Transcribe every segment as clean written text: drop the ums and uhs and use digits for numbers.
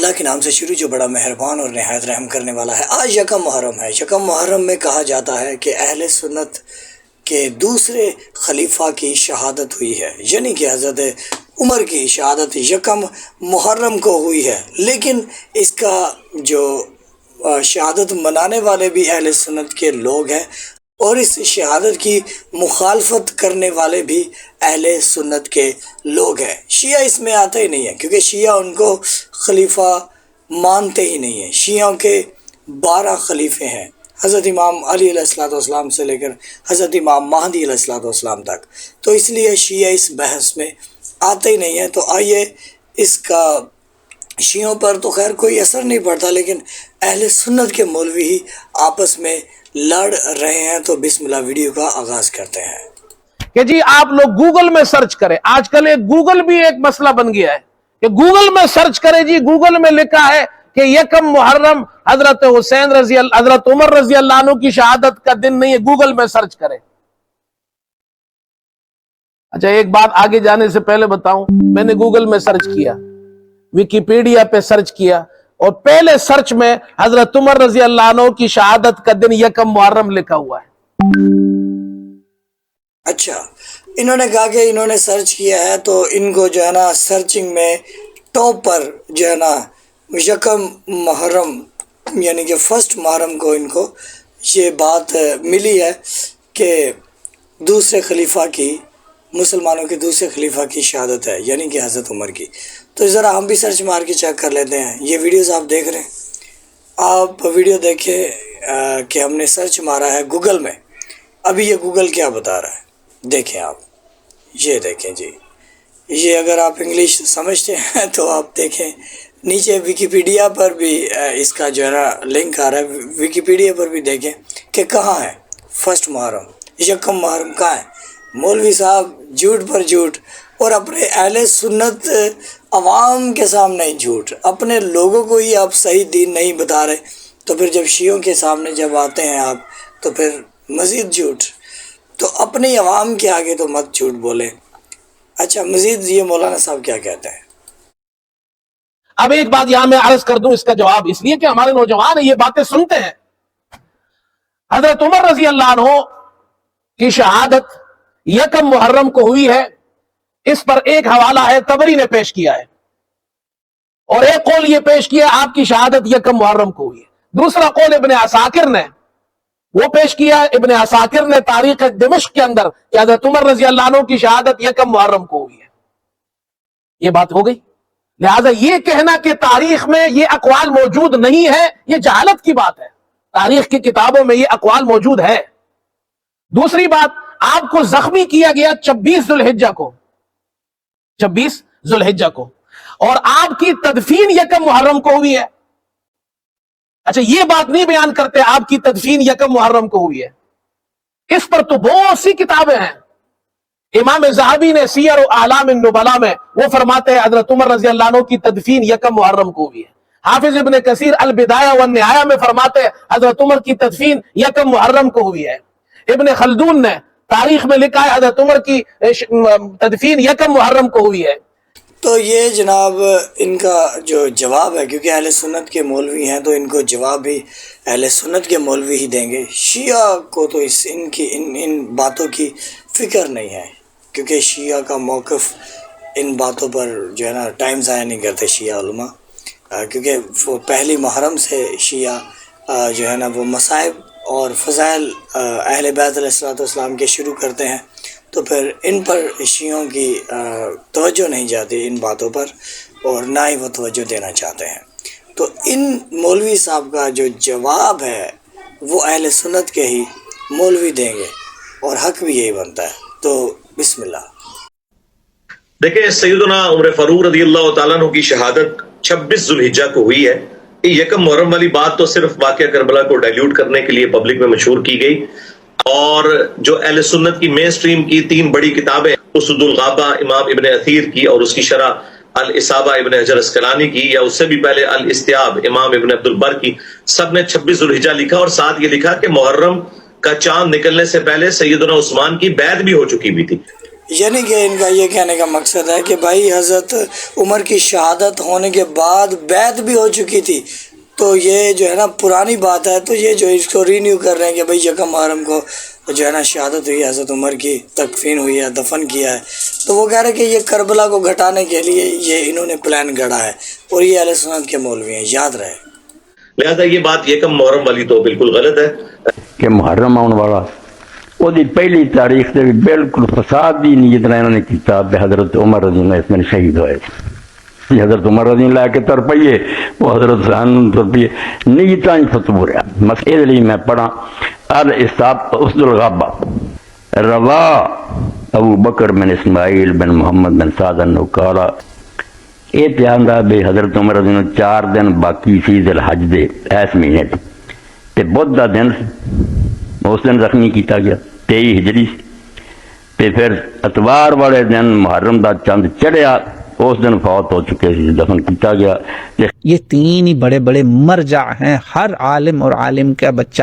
اللہ کے نام سے شروع جو بڑا مہربان اور نہایت رحم کرنے والا ہے۔ آج یکم محرم ہے۔ یکم محرم میں کہا جاتا ہے کہ اہل سنت کے دوسرے خلیفہ کی شہادت ہوئی ہے، یعنی کہ حضرت عمر کی شہادت یکم محرم کو ہوئی ہے، لیکن اس کا جو شہادت منانے والے بھی اہل سنت کے لوگ ہیں اور اس شہادت کی مخالفت کرنے والے بھی اہل سنت کے لوگ ہیں۔ شیعہ اس میں آتے ہی نہیں ہیں، کیونکہ شیعہ ان کو خلیفہ مانتے ہی نہیں ہیں۔ شیعوں کے 12 خلیفے ہیں، حضرت امام علی علیہ السلام سے لے کر حضرت امام مہدی علیہ السلام تک، تو اس لیے شیعہ اس بحث میں آتے ہی نہیں ہیں۔ تو آئیے اس کا شیعوں پر تو خیر کوئی اثر نہیں پڑتا، لیکن اہل سنت کے مولوی ہی آپس میں لڑ رہے ہیں۔ تو بسم اللہ ویڈیو کا آغاز کرتے ہیں کہ جی آپ لوگ گوگل میں سرچ کریں۔ آج کل ایک گوگل بھی ایک مسئلہ بن گیا ہے کہ گوگل میں سرچ کریں، جی گوگل میں لکھا ہے کہ یکم محرم حضرت حسین حضرت عمر رضی اللہ عنہ کی شہادت کا دن نہیں ہے، گوگل میں سرچ کریں۔ اچھا ایک بات آگے جانے سے پہلے بتاؤں، میں نے گوگل میں سرچ کیا، ویکیپیڈیا پہ سرچ کیا، اور پہلے سرچ میں حضرت عمر رضی اللہ عنہ کی شہادت کا دن یکم محرم لکھا ہوا ہے۔ اچھا انہوں نے کہا کہ انہوں نے سرچ کیا ہے، تو ان کو جو ہے نا سرچنگ میں ٹاپ پر جو ہے نا یکم محرم یعنی کہ فرسٹ محرم کو ان کو یہ بات ملی ہے کہ دوسرے خلیفہ کی، مسلمانوں کے دوسرے خلیفہ کی شہادت ہے، یعنی کہ حضرت عمر کی۔ تو ذرا ہم بھی سرچ مار کے چیک کر لیتے ہیں۔ یہ ویڈیوز آپ دیکھ رہے ہیں، آپ ویڈیو دیکھیں کہ ہم نے سرچ مارا ہے گوگل میں۔ ابھی یہ گوگل کیا بتا رہا ہے دیکھیں آپ، یہ دیکھیں جی، یہ اگر آپ انگلش سمجھتے ہیں تو آپ دیکھیں نیچے ویکیپیڈیا پر بھی اس کا جو ہے نا لنک آ رہا ہے، ویکیپیڈیا پر بھی دیکھیں کہ کہاں ہے فرسٹ محرم، یکم محرم کہاں ہے۔ مولوی صاحب جھوٹ پر جھوٹ، اور اپنے اہل سنت عوام کے سامنے ہی جھوٹ، اپنے لوگوں کو ہی آپ صحیح دین نہیں بتا رہے، تو پھر جب شیعوں کے سامنے جب آتے ہیں آپ تو پھر مزید جھوٹ۔ تو اپنی عوام کے آگے تو مت جھوٹ بولیں۔ اچھا مزید یہ مولانا صاحب کیا کہتے ہیں؟ اب ایک بات یہاں میں عرض کر دوں اس کا جواب، اس لیے کہ ہمارے نوجوان یہ باتیں سنتے ہیں۔ حضرت عمر رضی اللہ عنہ کی شہادت یکم محرم کو ہوئی ہے، اس پر ایک حوالہ ہے طبری نے پیش کیا ہے، اور ایک قول یہ پیش کیا آپ کی شہادت یکم محرم کو ہوئی ہے۔ دوسرا قول ابن عساکر نے وہ پیش کیا، ابن عساکر نے تاریخ دمشق کے اندر کہ حضرت عمر رضی اللہ عنہ کی شہادت یکم محرم کو ہوئی ہے۔ یہ بات ہو گئی۔ لہذا یہ کہنا کہ تاریخ میں یہ اقوال موجود نہیں ہے، یہ جہالت کی بات ہے۔ تاریخ کی کتابوں میں یہ اقوال موجود ہے۔ دوسری بات، آپ کو زخمی کیا گیا 26 ذوالحجہ کو، 26 ذوالحجہ کو، اور آپ کی تدفین یکم محرم کو ہوئی ہے۔ اچھا یہ بات نہیں بیان کرتے آپ کی تدفین یکم محرم کو ہوئی ہے، اس پر تو بہت سی کتابیں ہیں۔ امام ذہبی نے سیر و اعلام النبلاء میں وہ فرماتے ہیں حضرت عمر رضی اللہ عنہ کی تدفین یکم محرم کو ہوئی ہے۔ حافظ ابن کثیر البدایہ والنہایہ میں فرماتے ہیں حضرت عمر کی تدفین یکم محرم کو ہوئی ہے۔ ابن خلدون نے تاریخ میں لکھا ہے حضرت عمر کی تدفین یکم محرم کو ہوئی ہے۔ تو یہ جناب ان کا جو جواب ہے، کیونکہ اہل سنت کے مولوی ہیں تو ان کو جواب بھی اہل سنت کے مولوی ہی دیں گے۔ شیعہ کو تو ان باتوں کی فکر نہیں ہے، کیونکہ شیعہ کا موقف ان باتوں پر جو ہے نا ٹائم ضائع نہیں کرتے شیعہ علماء، کیونکہ وہ پہلی محرم سے شیعہ جو ہے نا وہ مصائب اور فضائل اہل بیت علیہ السلام کے شروع کرتے ہیں، تو پھر ان پر شیعوں کی توجہ نہیں جاتی ان باتوں پر، اور نہ ہی وہ توجہ دینا چاہتے ہیں۔ تو ان مولوی صاحب کا جو جواب ہے وہ اہل سنت کے ہی مولوی دیں گے، اور حق بھی یہی بنتا ہے۔ تو بسم اللہ دیکھیں، سیدنا عمر فاروق رضی اللہ تعالیٰ عنہ کی شہادت 26 ذوالحجہ کو ہوئی ہے۔ یکم محرم والی بات تو صرف واقعہ کربلا کو ڈائلیوٹ کرنے کے لیے پبلک میں مشہور کی گئی، اور جو اہل سنت کی مین سٹریم کی 3 بڑی کتابیں، اسد الغابہ امام ابن اثیر کی، اور اس کی شرح الاصابہ ابن حجر اسقلانی کی، یا اس سے بھی پہلے الاستیاب امام ابن عبد البر کی، سب نے 26 ذوالحجہ لکھا، اور ساتھ یہ لکھا کہ محرم کا چاند نکلنے سے پہلے سیدنا عثمان کی بیعت بھی ہو چکی بھی تھی۔ یعنی کہ ان کا یہ کہنے کا مقصد ہے کہ بھائی حضرت عمر کی شہادت ہونے کے بعد بیعت بھی ہو چکی تھی، تو یہ جو ہے نا پرانی بات ہے، تو یہ جو اس کو رینیو کر رہے ہیں کہ بھائی یکم محرم کو جو ہے نا شہادت ہوئی، حضرت عمر کی تکفین ہوئی ہے، دفن کیا ہے، تو وہ کہہ رہے ہیں کہ یہ کربلا کو گھٹانے کے لیے یہ انہوں نے پلان گھڑا ہے، اور یہ اہل سنت کے مولوی ہیں، یاد رہے۔ لہذا یہ بات یکم محرم والی تو بالکل غلط ہے کہ محرم آنے والا وہ پہلی تاریخ سے بالکل فساد دی نیت نے انہوں نے کیتا حضرت عمر رضی اللہ اس میں شہید ہوئے، یہ حضرت عمر رضی اللہ کے تر پئیے وہ حضرت حسین تر پئیے نیتاں ہی فتو رہا۔ مسئلے لیے میں پڑھا اسد الغابہ روا ابو بکر بن اسماعیل بن محمد بن سعد النقالا، یہ پیان دا بے حضرت عمر رضی اللہ 4 دن باقی سی ذی الحج دے اس مہینے تے بدھ دا دن اس دن زخمی کیتا گیا 23 ہجری، تے پھر اتوار والے دن محرم دا چند چڑھیا اس دن فوت ہو چکے سی، دفن کیتا گیا۔ یہ 3 ہی بڑے بڑے مرجع ہیں، ہر عالم اور عالم کا بچہ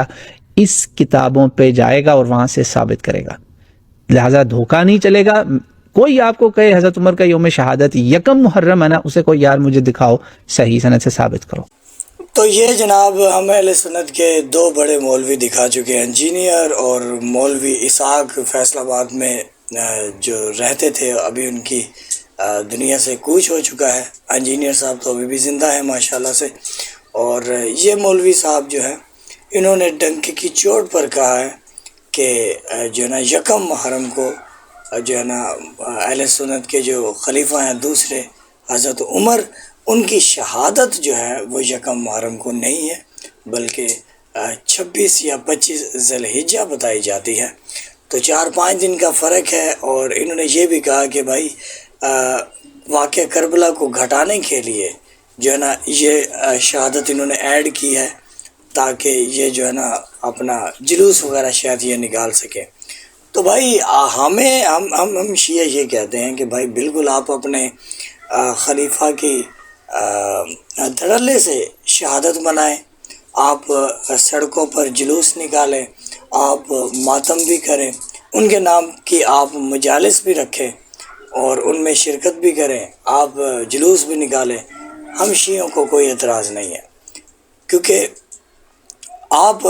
اس کتابوں پہ جائے گا اور وہاں سے ثابت کرے گا، لہذا دھوکہ نہیں چلے گا۔ کوئی آپ کو کہے حضرت عمر کا یوم شہادت یکم محرم ہے نا، اسے کوئی یار مجھے دکھاؤ صحیح سند سے ثابت کرو۔ تو یہ جناب ہم اہل سنت کے 2 بڑے مولوی دکھا چکے ہیں، انجینئر اور مولوی اسحاق فیصل آباد میں جو رہتے تھے، ابھی ان کی دنیا سے کوچ ہو چکا ہے۔ انجینئر صاحب تو ابھی بھی زندہ ہیں ماشاءاللہ سے، اور یہ مولوی صاحب جو ہے انہوں نے ڈنک کی چوٹ پر کہا ہے کہ جو ہے نا یکم محرم کو جو ہے نا اہل سنت کے جو خلیفہ ہیں دوسرے حضرت عمر، ان کی شہادت جو ہے وہ یکم محرم کو نہیں ہے، بلکہ 26 یا 25 ذی الحجہ بتائی جاتی ہے، تو 4-5 دن کا فرق ہے۔ اور انہوں نے یہ بھی کہا کہ بھائی واقعہ کربلا کو گھٹانے کے لیے جو ہے نا یہ شہادت انہوں نے ایڈ کی ہے، تاکہ یہ جو ہے نا اپنا جلوس وغیرہ شاید یہ نکال سکے۔ تو بھائی ہم شیعہ یہ کہتے ہیں کہ بھائی بالکل آپ اپنے خلیفہ کی دھڑلے سے شہادت منائیں، آپ سڑکوں پر جلوس نکالیں، آپ ماتم بھی کریں، ان کے نام کی آپ مجالس بھی رکھیں اور ان میں شرکت بھی کریں، آپ جلوس بھی نکالیں، ہم شیعوں کو کوئی اعتراض نہیں ہے، کیونکہ آپ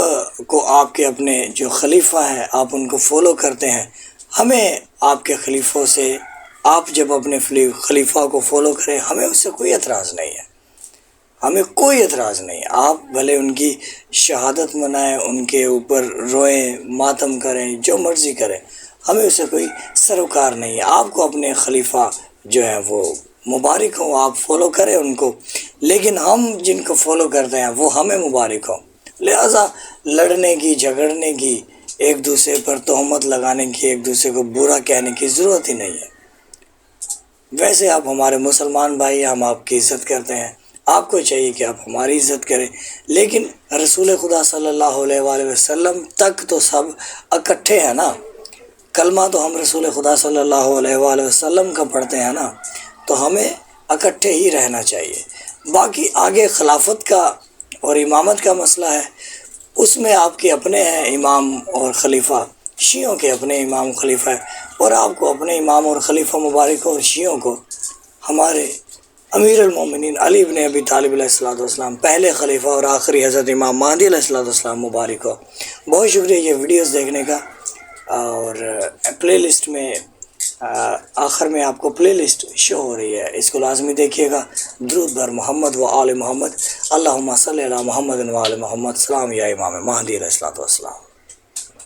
کو آپ کے اپنے جو خلیفہ ہیں آپ ان کو فالو کرتے ہیں، ہمیں آپ کے خلیفوں سے، آپ جب اپنے خلیفہ کو فالو کریں ہمیں اس سے کوئی اعتراض نہیں ہے، ہمیں کوئی اعتراض نہیں ہے۔ آپ بھلے ان کی شہادت منائیں، ان کے اوپر روئیں، ماتم کریں، جو مرضی کریں، ہمیں اس سے کوئی سروکار نہیں ہے۔ آپ کو اپنے خلیفہ جو ہے وہ مبارک ہوں، آپ فالو کریں ان کو، لیکن ہم جن کو فالو کرتے ہیں وہ ہمیں مبارک ہوں، لہذا لڑنے کی، جھگڑنے کی، ایک دوسرے پر تہمت لگانے کی، ایک دوسرے کو برا کہنے کی ضرورت ہی نہیں ہے۔ ویسے آپ ہمارے مسلمان بھائی، ہم آپ کی عزت کرتے ہیں، آپ کو چاہیے کہ آپ ہماری عزت کریں، لیکن رسول خدا صلی اللہ علیہ وآلہ وسلم تک تو سب اکٹھے ہیں نا، کلمہ تو ہم رسول خدا صلی اللہ علیہ وآلہ وسلم کا پڑھتے ہیں نا، تو ہمیں اکٹھے ہی رہنا چاہیے۔ باقی آگے خلافت کا اور امامت کا مسئلہ ہے، اس میں آپ کے اپنے ہیں امام اور خلیفہ، شیعوں کے اپنے امام خلیفہ ہے، اور آپ کو اپنے امام اور خلیفہ مبارک اور شیعوں کو ہمارے امیر المومنین علی بن ابی طالب علیہ السلام پہلے خلیفہ اور آخری حضرت امام مہدی علیہ السلام مبارک ہو۔ بہت شکریہ یہ ویڈیوز دیکھنے کا، اور پلے لسٹ میں آخر میں آپ کو پلے لسٹ شو ہو رہی ہے، اس کو لازمی دیکھیے گا۔ درود بر محمد و آل محمد، اللہم صلی علی محمد و آل محمد، سلام یا امام مہدی علیہ السلام۔